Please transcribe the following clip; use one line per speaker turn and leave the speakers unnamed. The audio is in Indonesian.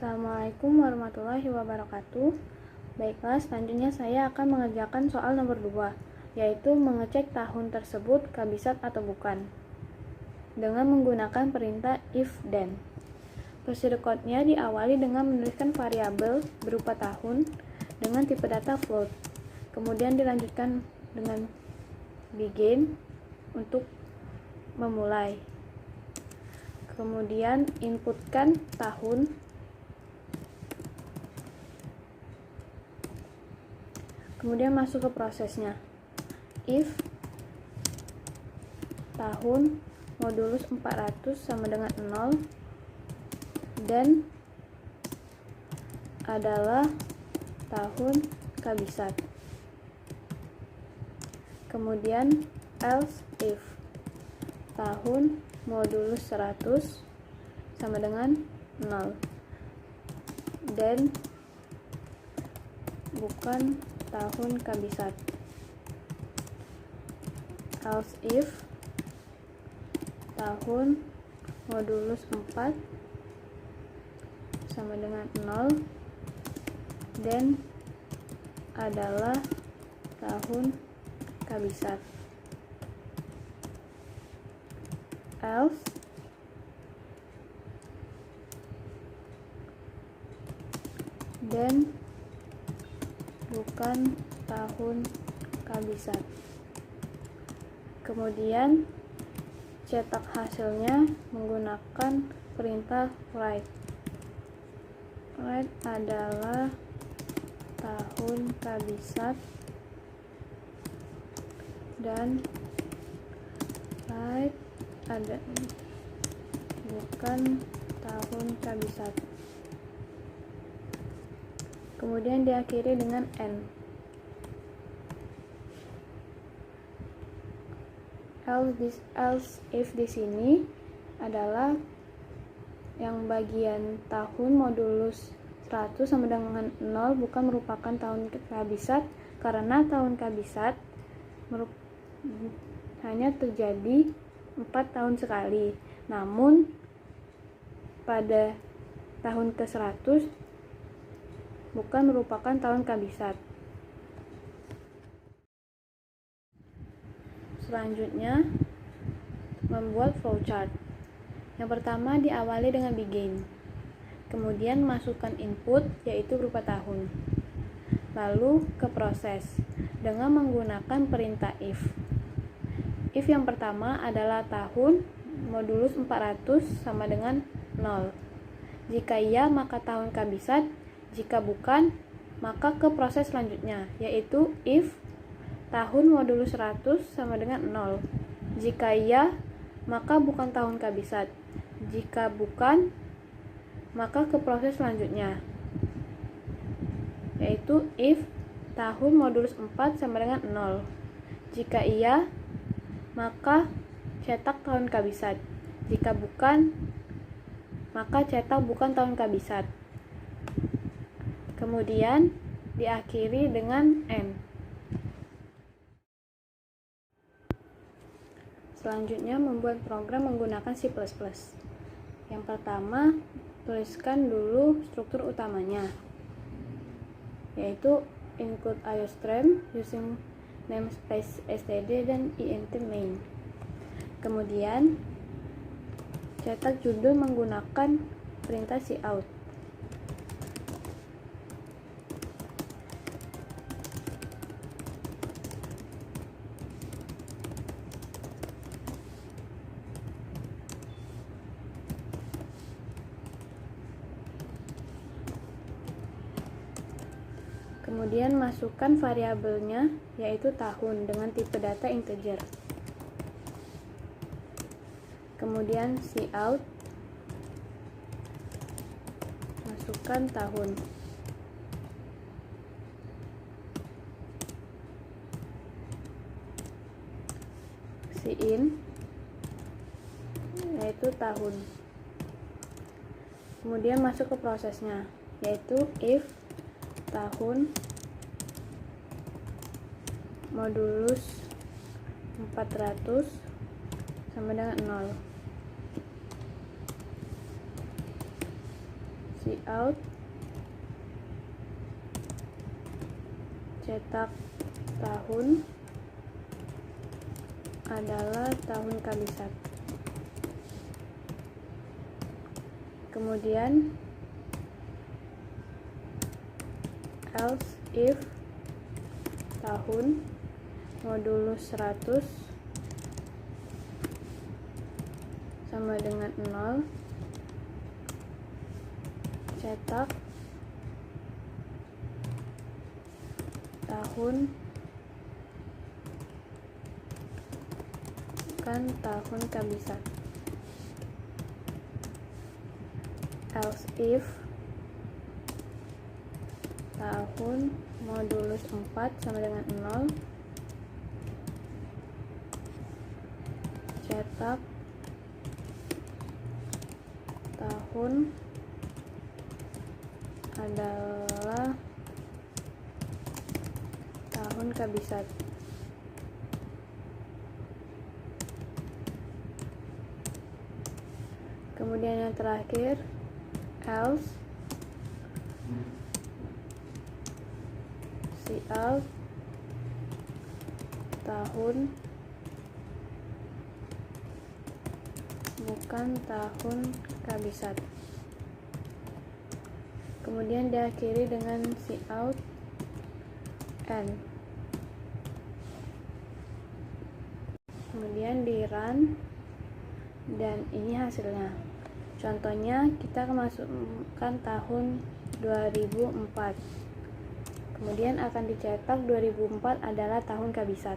Assalamualaikum warahmatullahi wabarakatuh. Baiklah, selanjutnya saya akan mengerjakan soal nomor 2, yaitu mengecek tahun tersebut kabisat atau bukan, dengan menggunakan perintah if then. Prosedur code-nya diawali dengan menuliskan variabel berupa tahun dengan tipe data float. Kemudian dilanjutkan dengan begin untuk memulai. Kemudian inputkan tahun. Kemudian masuk ke prosesnya. If tahun modulus 400 sama dengan 0 dan adalah tahun kabisat. Kemudian else if tahun modulus 100 sama dengan 0 dan bukan tahun kabisat. Else if tahun modulus 4 sama dengan 0 dan adalah tahun kabisat. Else dan bukan tahun kabisat. Kemudian cetak hasilnya menggunakan perintah write. Write adalah tahun kabisat dan write ada bukan tahun kabisat. Kemudian diakhiri dengan N. Else if di sini adalah yang bagian tahun modulus 100 sama dengan 0 bukan merupakan tahun kabisat, karena tahun kabisat hanya terjadi 4 tahun sekali. Namun pada tahun ke-100 bukan merupakan tahun kabisat. Selanjutnya, membuat flowchart. Yang pertama diawali dengan begin. Kemudian masukkan input, yaitu berupa tahun. Lalu ke proses dengan menggunakan perintah if. If yang pertama adalah tahun modulus 400 sama dengan 0. Jika iya, maka tahun kabisat. Jika bukan, maka ke proses selanjutnya, yaitu if tahun modulus 100 sama dengan 0. Jika iya, maka bukan tahun kabisat. Jika bukan, maka ke proses selanjutnya, yaitu if tahun modulus 4 sama dengan 0. Jika iya, maka cetak tahun kabisat. Jika bukan, maka cetak bukan tahun kabisat. Kemudian diakhiri dengan N. Selanjutnya membuat program menggunakan C++. Yang pertama, tuliskan dulu struktur utamanya, yaitu include IOStream using namespace std dan int main. Kemudian cetak judul menggunakan perintah cout. Kemudian masukkan variabelnya, yaitu tahun dengan tipe data integer. Kemudian cout, masukkan tahun. In, yaitu tahun. Kemudian masuk ke prosesnya, yaitu if tahun modulus 400 sama dengan 0. Cout cetak tahun adalah tahun kabisat. Kemudian else if tahun modulus 100 sama dengan 0, cetak tahun bukan tahun kabisat. Else if tahun modulus 4 sama dengan 0, cetak tahun adalah tahun kabisat. Kemudian yang terakhir, else Cout tahun bukan tahun kabisat. Kemudian diakhiri dengan Cout n. Kemudian di run, dan ini hasilnya. Contohnya kita masukkan tahun 2004, kemudian akan dicetak 2004 adalah tahun kabisat.